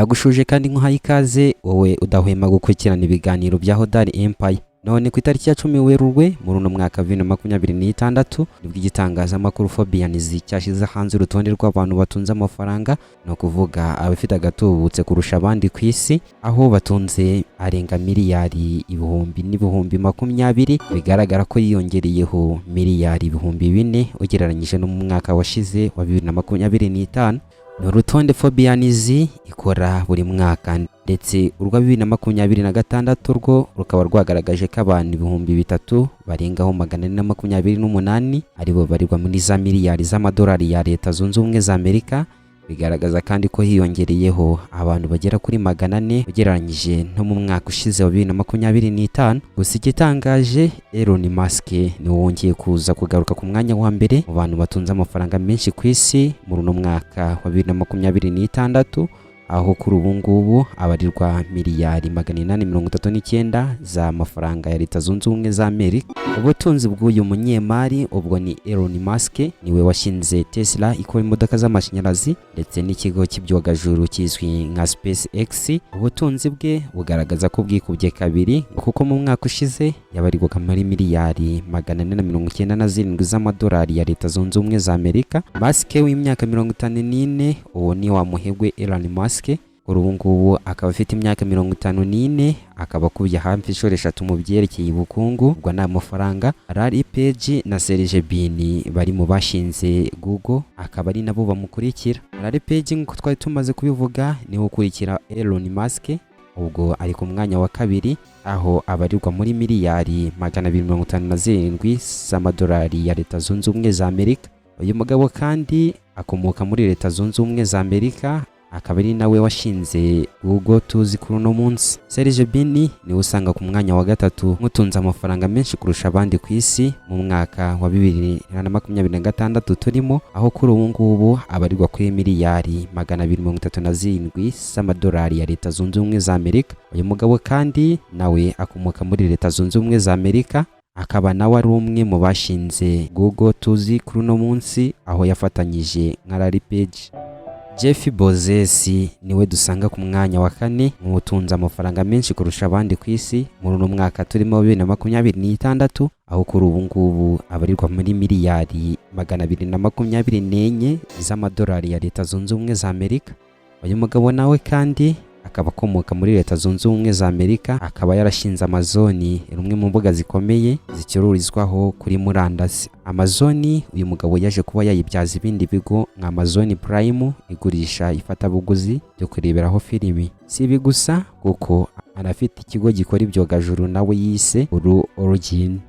ndagushuje kandi nkuhaye ikaze wowe udahwema gukurikirana ibiganiro bya Hodari Empire. None ku itariki ya 10 Werurwe muri uno mwaka 2026 nibwo igitangazamakuru Fobianizi cyashize hanze urutonde rw'abantu batunze amafaranga, no kuvuga abafite agatubutse kurusha abandi ku isi, aho batunze arenga miliyari ibihumbi n'ibihumbi 20, bigaragara ko yiyongereyeho miliyari ibihumbi 4 ugereranyije no mu mwaka washize wa 2025. Ni urutonde Fobianizi ikora buri mwaka, ndetse urwa 2026 rwo rukaba rwagaragaje ko abantu ibihumbi 3 barengaho 428 aribo barirwa muri za miliyari z'amadolari ya Leta Zunze Ubumwe za Amerika. Bigaragaza kandi ko hiyongereyeho abantu bagera kuri 400 ugereranyije no mu mwaka ushize wa 2025. Gusa igitangaje, Elon Musk ni wongeye kuza kugaruka ku mwanya wa mbere mu bantu batunze amafaranga menshi ku isi muri uno mwaka wa 2026, aho kuri ubu ngubu abarirwa miliyari 839 z'amafaranga ya Leta Zunze Ubumwe za Amerika. Ubutunzi bw'uyu munyemari ubwo ni Elon Musk, niwe washinze Tesla ikora imodoka z'amashanyarazi ndetse n'ikigo cy'ibyogajuru kizwi nka SpaceX. Ubutunzi bwe bugaragaza ko bwikubye kabiri, kuko mu mwaka ushize yabarirwaga muri miliyari 497 z'amadolari ya Leta Zunze Ubumwe za Amerika. Musk w'imyaka 54, uwo ni wa muherwe Elon Musk. Kuri ubu ngubu akaba afite imyaka 54, akaba akubye hafi inshuro 3 mu byerekeye ubukungu bwa n'amafaranga. Larry Page na Sergey Brin bari mu bashinze Google, akaba ari nabo bamukurikira. Larry Page nk'uko twari tumaze kubivuga niwe ukurikira Elon Musk, ubwo ari ku mwanya wa kabiri, aho abarirwa muri miliyari 257 z'amadolari ya Leta Zunze Ubumwe za Amerika. Uyu mugabo kandi akomoka muri Leta Zunze Ubumwe za Amerika, akaba ari nawe washinze Google tuzi kuri uno munsi. Sergey Brin niwe usanga ku mwanya wa gatatu mutunze amafaranga menshi kurusha abandi ku isi mu mwaka wa 2026 turimo, aho kuri ubu ngubu abarirwa kuri miliyari 237 z'amadolari ya Leta Zunze Ubumwe za Amerika. Uyu mugabo kandi nawe akomoka muri Leta Zunze Ubumwe za Amerika, akaba nawe ari umwe mu bashinze Google tuzi kuri uno munsi, aho yafatanyije nka Larry Page. Jeff Bezos niwe dusanga ku mwanya wa 4 mu butunzi amafaranga menshi kurusha abandi ku isi muri uno mwaka turimo 2026, aho kuri ubu ngubu abarirwa muri miliyari 224 z'amadolari ya Leta Zunze Ubumwe za Amerika. Uyu mugabo nawe kandi akaba akomoka muri Leta Zunze Ubumwe za Amerika, akaba yarashinze Amazon, rumwe mu mbuga zikomeye zicururizwaho kuri murandasi. Amazon uyu mugabo yaje kuba yayibyaza ibindi bigo nka Amazon Prime igurisha ifatabuguzi byo kureberaho filimi. Si ibi gusa, kuko anafite ikigo gikora ibyogajuru nawe yise Origin.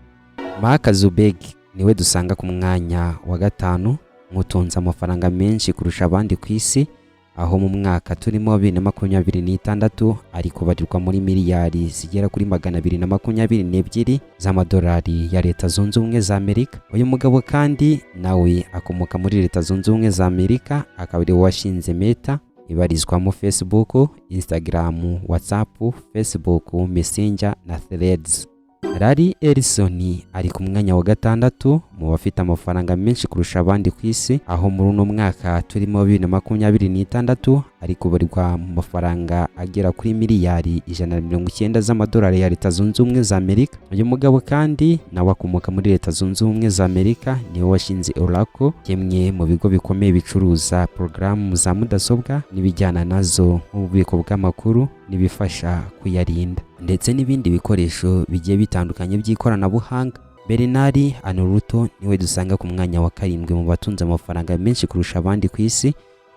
Mark Zuckerberg niwe dusanga ku mwanya wa 5 mutunze amafaranga menshi kurusha abandi ku isi, aho mu mwaka turimo 2026 ari kubarirwa muri miliyari zigera kuri 222 z'amadolari ya Leta Zunze Ubumwe za Amerika. Uyu mugabo kandi nawe akomoka muri Leta Zunze Ubumwe za Amerika, akaba ari washinze Meta ibarizwamo Facebook, Instagram, WhatsApp, Facebook Messenger na Threads. Larry Ellison ari ku mwanya wa 6 mu bafite amafaranga menshi kurusha abandi ku isi, aho muri uno mwaka turimo 2026 ari kubarirwa mu mafaranga agera kuri miliyari 190 z'amadolari ya Leta Zunze Ubumwe za Amerika. Uyu mugabo kandi nawe akomoka muri Leta Zunze Ubumwe za Amerika, niwe washinze Oracle, kimwe mu bigo bikomeye bicuruza porogaramu za mudasobwa n'ibijyana nazo nk'ububiko bw'amakuru n'ibifasha kuyarinda, ndetse n'ibindi bikoresho bigiye bitandukanye by'ikoranabuhanga. Bernard Arnault niwe dusanga ku mwanya wa 7 mu batunze amafaranga menshi kurusha abandi ku isi,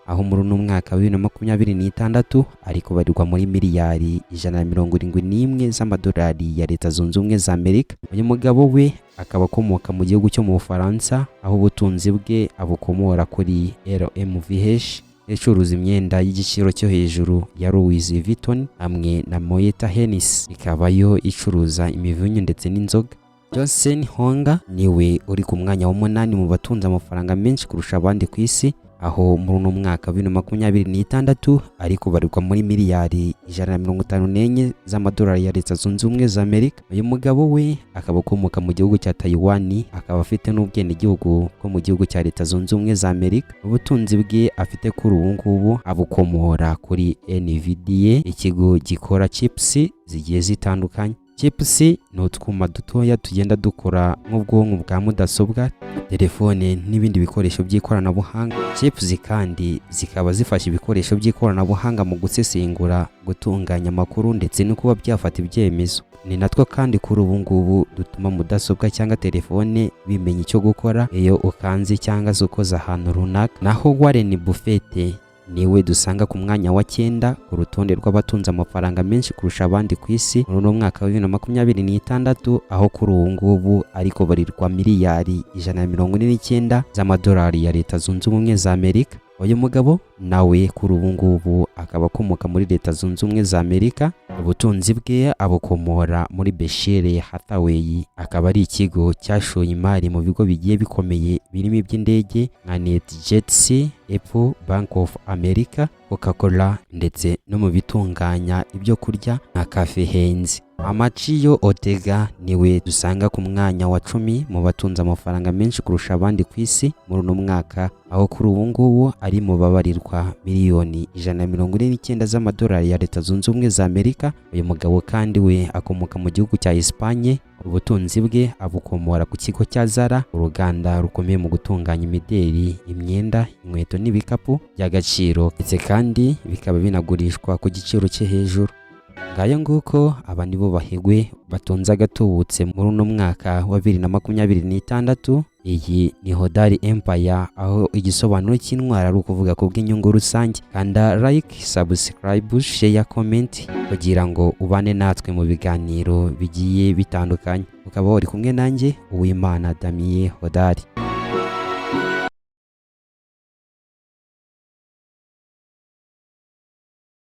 aho muri uno mwaka wa 2026 ari kubarirwa muri miliyari 171 z'amadolari ya Leta Zunze Ubumwe za Amerika. Uyu mugabo we akaba akomoka mu gihugu cyo mu Bufaransa, aho ubutunzi bwe abukomora kuri LVMH icuruza imyenda y'igiciro cyo hejuru ya Louis Vuitton hamwe na Moet Hennessy, ikaba yo icuruza imivinyo ndetse n'inzoga. Johnson Honga niwe uri ku mwanya wa 8 mu batunze amafaranga menshi kurusha abandi ku isi, aho muri uno mwaka wa 2026 ari kubarirwa muri miliyari 154 z'amadolari ya Leta Zunze Ubumwe za Amerika. Uyu mugabo we akaba akomoka mu gihugu cya Taiwan, akaba afite n'ubwenegihugu bwo mu gihugu cya Leta Zunze Ubumwe za Amerika. Ubutunzi bwe afite kuri ubu ngubu abukomora kuri NVIDIA, ikigo gikora chips zigiye zitandukanye. Chips ni utwuma dutoya tugenda dukora nk'ubwonko bwa mudasobwa, telefone n'ibindi bikoresho by'ikoranabuhanga. Chips kandi zikaba zifasha ibikoresho by'ikoranabuhanga mu gusesengura, gutunganya amakuru ndetse no kuba byafata ibyemezo. Ni natwo kandi kuri ubu ngubu dutuma mudasobwa cyangwa telefone bimenya icyo gukora iyo ukanze cyangwa ukoze ahantu runaka. Naho Warren Buffett niwe dusanga ku mwanya wa 9 ku rutonde rw'abatunze amafaranga menshi kurusha abandi ku isi muri uno mwaka wa 2026, aho kuri ubu ngubu ariko barirwa miliyari 149 z'amadolari ya Leta Zunze Ubumwe za Amerika. Uyu mugabo nawe kuri ubu ngubu akaba akomoka muri Leta Zunze Ubumwe za Amerika. Ubutunzi bwe abukomora muri Berkshire Hathaway, akaba ari ikigo cyashoye imari mu bigo bigiye bikomeye birimo iby'indege nka NetJets, Apple, Bank of America, Coca-Cola ndetse no mu bitunganya ibyo kurya nka Cafe Heinz. Amachiyo Ortega niwe dusanga ku mwanya wa 10 mu batunze amafaranga menshi kurusha abandi ku isi muri uno mwaka, aho kuri ubu ngubu ari mu babarirwa miliyoni 149 z'amadolari ya Leta Zunze Ubumwe za Amerika. Uyu mugabo kandi we akomoka mu gihugu cya Espagne. Ubutunzi bwe abukomora ku kigo cya Zara, uruganda rukomeye mu gutunganya imideri, imyenda, inkweto n'ibikapu by'agaciro ndetse kandi bikaba binagurishwa ku giciro cye hejuru. Ngayo nguko aba nibo bahigwe batunze agatubutse muri uno mwaka wa 2026. Iyi ni Hodari Empire, aho igisobanuro cy'intwara ari ukuvuga ku bw'inyungu rusange. Kanda like, subscribe, share, comment kugira ngo ubane natwe mu biganiro bigiye bitandukanye. Ukaba uri kumwe nanjye Uwimana Damien Hodari.